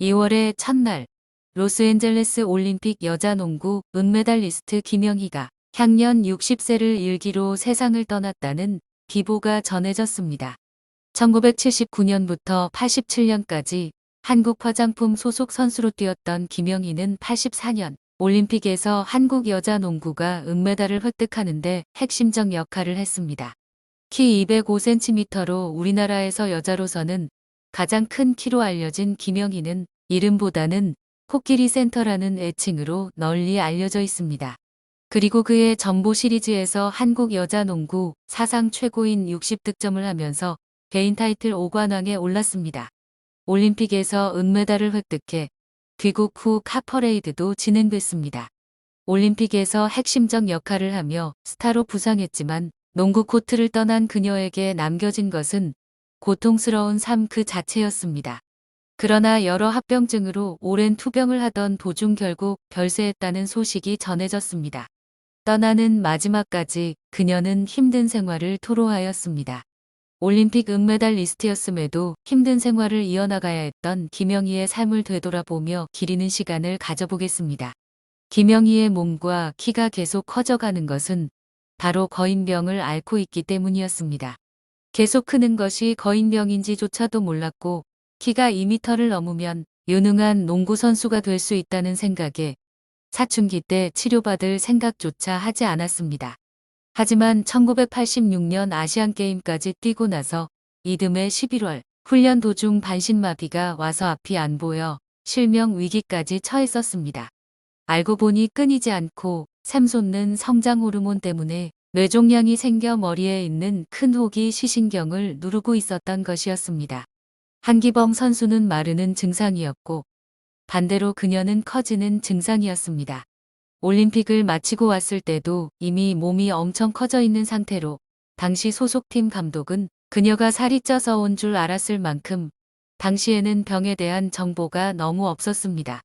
2월의 첫날, 로스앤젤레스 올림픽 여자농구 은메달리스트 김영희가 향년 60세를 일기로 세상을 떠났다는 기보가 전해졌습니다. 1979년부터 87년까지 한국 화장품 소속 선수로 뛰었던 김영희는 84년 올림픽에서 한국 여자농구가 은메달을 획득하는 데 핵심적 역할을 했습니다. 키 205cm로 우리나라에서 여자로서는 가장 큰 키로 알려진 김영희는 이름보다는 코끼리 센터라는 애칭으로 널리 알려져 있습니다. 그리고 그의 전보 시리즈에서 한국 여자농구 사상 최고인 60득점을 하면서 개인 타이틀 5관왕에 올랐습니다. 올림픽에서 은메달을 획득해 귀국 후 카퍼레이드도 진행됐습니다. 올림픽에서 핵심적 역할을 하며 스타로 부상했지만 농구 코트를 떠난 그녀에게 남겨진 것은 고통스러운 삶 그 자체였습니다. 그러나 여러 합병증으로 오랜 투병을 하던 도중 결국 별세했다는 소식이 전해졌습니다. 떠나는 마지막까지 그녀는 힘든 생활을 토로하였습니다. 올림픽 은메달리스트였음에도 힘든 생활을 이어나가야 했던 김영희의 삶을 되돌아보며 기리는 시간을 가져보겠습니다. 김영희의 몸과 키가 계속 커져가는 것은 바로 거인병을 앓고 있기 때문이었습니다. 계속 크는 것이 거인병인지조차도 몰랐고 키가 2m를 넘으면 유능한 농구 선수가 될 수 있다는 생각에 사춘기 때 치료받을 생각조차 하지 않았습니다. 하지만 1986년 아시안게임까지 뛰고 나서 이듬해 11월 훈련 도중 반신마비가 와서 앞이 안 보여 실명 위기까지 처했었습니다. 알고 보니 끊이지 않고 샘솟는 성장 호르몬 때문에 뇌종양이 생겨 머리에 있는 큰 혹이 시신경을 누르고 있었던 것이었습니다. 한기범 선수는 마르는 증상이었고 반대로 그녀는 커지는 증상이었습니다. 올림픽을 마치고 왔을 때도 이미 몸이 엄청 커져 있는 상태로 당시 소속팀 감독은 그녀가 살이 쪄서 온 줄 알았을 만큼 당시에는 병에 대한 정보가 너무 없었습니다.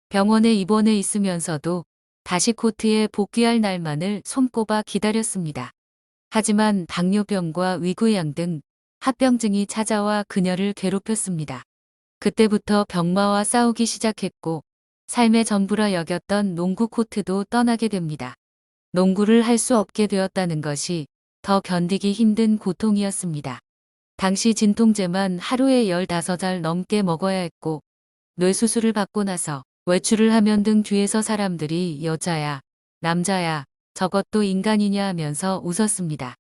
병원에 입원해 있으면서도 다시 코트에 복귀할 날만을 손꼽아 기다렸습니다. 하지만 당뇨병과 위궤양 등 합병증이 찾아와 그녀를 괴롭혔습니다. 그때부터 병마와 싸우기 시작했고 삶의 전부라 여겼던 농구 코트도 떠나게 됩니다. 농구를 할 수 없게 되었다는 것이 더 견디기 힘든 고통이었습니다. 당시 진통제만 하루에 15알 넘게 먹어야 했고 뇌수술을 받고 나서 외출을 하면 등 뒤에서 사람들이 여자야, 남자야, 저것도 인간이냐 하면서 웃었습니다.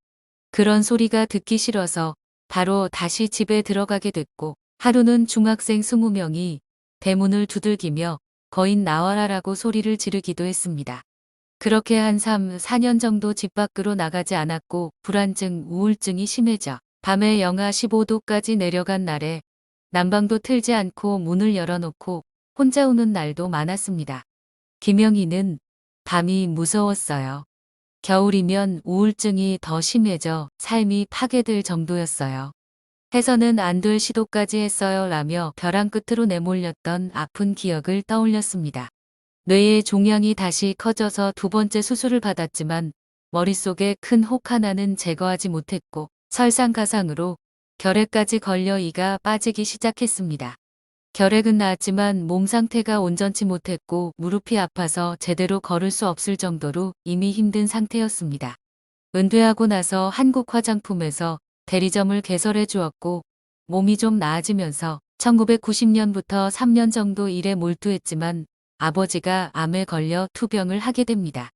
그런 소리가 듣기 싫어서 바로 다시 집에 들어가게 됐고 하루는 중학생 20명이 대문을 두들기며 거인 나와라라고 소리를 지르기도 했습니다. 그렇게 한 3, 4년 정도 집 밖으로 나가지 않았고 불안증, 우울증이 심해져 밤에 영하 15도까지 내려간 날에 난방도 틀지 않고 문을 열어놓고 혼자 우는 날도 많았습니다. 김영희는 밤이 무서웠어요. 겨울이면 우울증이 더 심해져 삶이 파괴될 정도였어요. 해서는 안 될 시도까지 했어요 라며 벼랑 끝으로 내몰렸던 아픈 기억을 떠올렸습니다. 뇌의 종양이 다시 커져서 두 번째 수술을 받았지만 머릿속에 큰 혹 하나는 제거하지 못했고 설상가상으로 결핵까지 걸려 이가 빠지기 시작했습니다. 결핵은 나았지만 몸 상태가 온전치 못했고 무릎이 아파서 제대로 걸을 수 없을 정도로 이미 힘든 상태였습니다. 은퇴하고 나서 한국 화장품에서 대리점을 개설해 주었고 몸이 좀 나아지면서 1990년부터 3년 정도 일에 몰두했지만 아버지가 암에 걸려 투병을 하게 됩니다.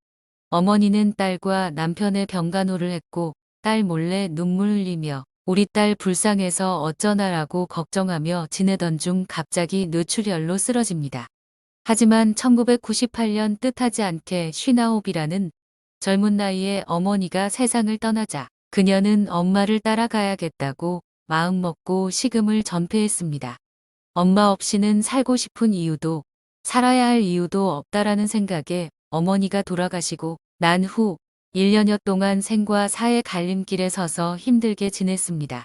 어머니는 딸과 남편의 병간호를 했고 딸 몰래 눈물 흘리며 우리 딸 불쌍해서 어쩌나라고 걱정하며 지내던 중 갑자기 뇌출혈로 쓰러집니다. 하지만 1998년 뜻하지 않게 59이라는 젊은 나이에 어머니가 세상을 떠나자 그녀는 엄마를 따라가야겠다고 마음먹고 식음을 전폐했습니다. 엄마 없이는 살고 싶은 이유도 살아야 할 이유도 없다라는 생각에 어머니가 돌아가시고 난 후 1년여 동안 생과 사의 갈림길에 서서 힘들게 지냈습니다.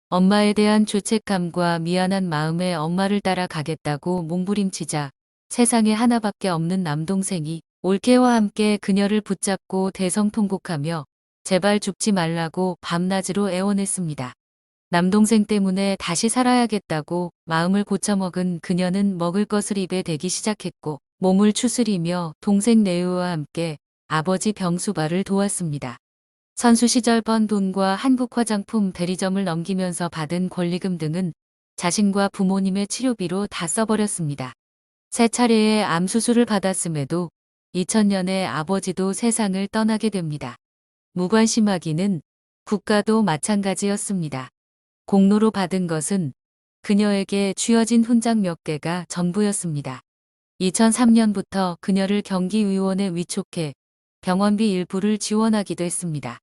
엄마에 대한 죄책감과 미안한 마음에 엄마를 따라가겠다고 몸부림치자 세상에 하나밖에 없는 남동생이 올케와 함께 그녀를 붙잡고 대성통곡하며 제발 죽지 말라고 밤낮으로 애원했습니다. 남동생 때문에 다시 살아야겠다고 마음을 고쳐먹은 그녀는 먹을 것을 입에 대기 시작했고 몸을 추스리며 동생 레오와 함께 아버지 병수발을 도왔습니다. 선수 시절 번 돈과 한국 화장품 대리점을 넘기면서 받은 권리금 등은 자신과 부모님의 치료비로 다 써버렸습니다. 세 차례의 암 수술을 받았음에도 2000년에 아버지도 세상을 떠나게 됩니다. 무관심하기는 국가도 마찬가지였습니다. 공로로 받은 것은 그녀에게 쥐어진 훈장 몇 개가 전부였습니다. 2003년부터 그녀를 경기의원에 위촉해 병원비 일부를 지원하기도 했습니다.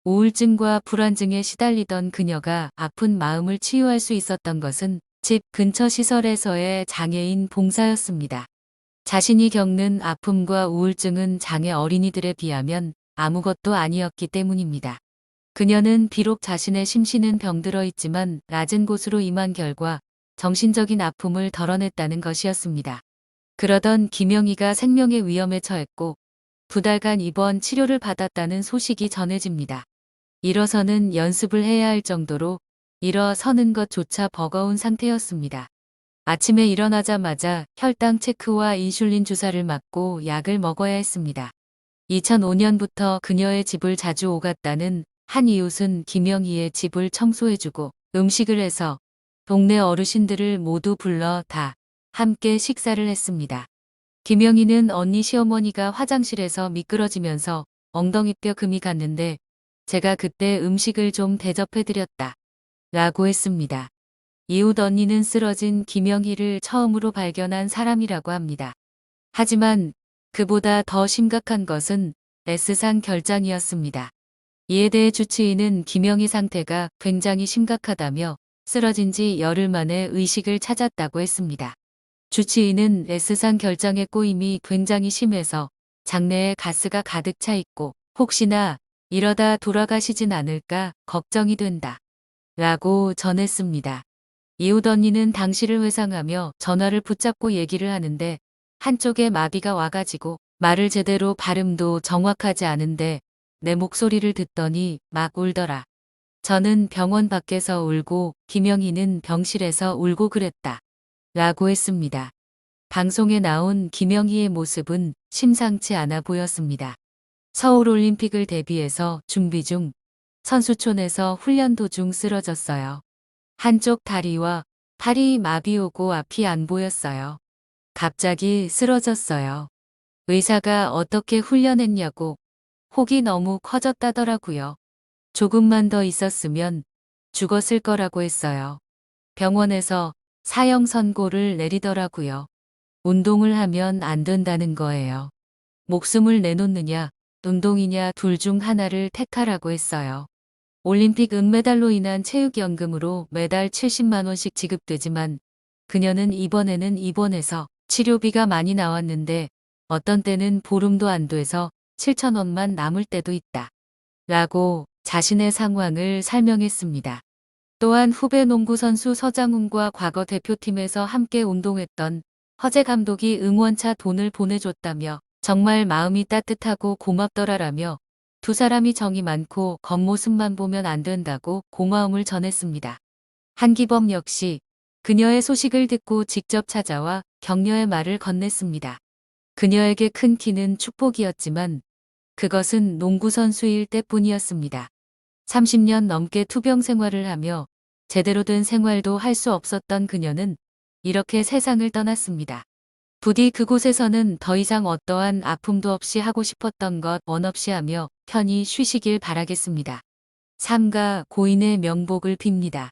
우울증과 불안증에 시달리던 그녀가 아픈 마음을 치유할 수 있었던 것은 집 근처 시설에서의 장애인 봉사였습니다. 자신이 겪는 아픔과 우울증은 장애 어린이들에 비하면 아무것도 아니었기 때문입니다. 그녀는 비록 자신의 심신은 병들어 있지만 낮은 곳으로 임한 결과 정신적인 아픔을 덜어냈다는 것이었습니다. 그러던 김영희가 생명의 위험에 처했고 2달간 입원 치료를 받았다는 소식이 전해집니다. 일어서는 연습을 해야 할 정도로 일어서는 것조차 버거운 상태였습니다. 아침에 일어나자마자 혈당 체크와 인슐린 주사를 맞고 약을 먹어야 했습니다. 2005년부터 그녀의 집을 자주 오갔다는 한 이웃은 김영희의 집을 청소해주고 음식을 해서 동네 어르신들을 모두 불러 다 함께 식사를 했습니다. 김영희는 언니 시어머니가 화장실에서 미끄러지면서 엉덩이뼈 금이 갔는데 제가 그때 음식을 좀 대접해드렸다 라고 했습니다. 이웃 언니는 쓰러진 김영희를 처음으로 발견한 사람이라고 합니다. 하지만 그보다 더 심각한 것은 S상 결장이었습니다. 이에 대해 주치의는 김영희 상태가 굉장히 심각하다며 쓰러진 지 열흘 만에 의식을 찾았다고 했습니다. 주치의는 S상 결장의 꼬임이 굉장히 심해서 장내에 가스가 가득 차 있고 혹시나 이러다 돌아가시진 않을까 걱정이 된다 라고 전했습니다. 이웃 언니는 당시를 회상하며 전화를 붙잡고 얘기를 하는데 한쪽에 마비가 와가지고 말을 제대로 발음도 정확하지 않은데 내 목소리를 듣더니 막 울더라. 저는 병원 밖에서 울고 김영희는 병실에서 울고 그랬다 라고 했습니다. 방송에 나온 김영희의 모습은 심상치 않아 보였습니다. 서울올림픽을 대비해서 준비 중 선수촌에서 훈련 도중 쓰러졌어요. 한쪽 다리와 팔이 마비 오고 앞이 안 보였어요. 갑자기 쓰러졌어요. 의사가 어떻게 훈련했냐고 혹이 너무 커졌다더라고요. 조금만 더 있었으면 죽었을 거라고 했어요. 병원에서 사형 선고를 내리더라고요. 운동을 하면 안 된다는 거예요. 목숨을 내놓느냐, 운동이냐 둘 중 하나를 택하라고 했어요. 올림픽 은메달로 인한 체육연금으로 매달 70만 원씩 지급되지만 그녀는 이번에는 입원해서 치료비가 많이 나왔는데 어떤 때는 보름도 안 돼서 7천 원만 남을 때도 있다. 라고 자신의 상황을 설명했습니다. 또한 후배 농구 선수 서장훈과 과거 대표팀에서 함께 운동했던 허재 감독이 응원차 돈을 보내줬다며 정말 마음이 따뜻하고 고맙더라라며 두 사람이 정이 많고 겉모습만 보면 안 된다고 고마움을 전했습니다. 한기범 역시 그녀의 소식을 듣고 직접 찾아와 격려의 말을 건넸습니다. 그녀에게 큰 키는 축복이었지만 그것은 농구 선수일 때뿐이었습니다. 30년 넘게 투병 생활을 하며 제대로 된 생활도 할 수 없었던 그녀는 이렇게 세상을 떠났습니다. 부디 그곳에서는 더 이상 어떠한 아픔도 없이 하고 싶었던 것 원 없이 하며 편히 쉬시길 바라겠습니다. 삼가 고인의 명복을 빕니다.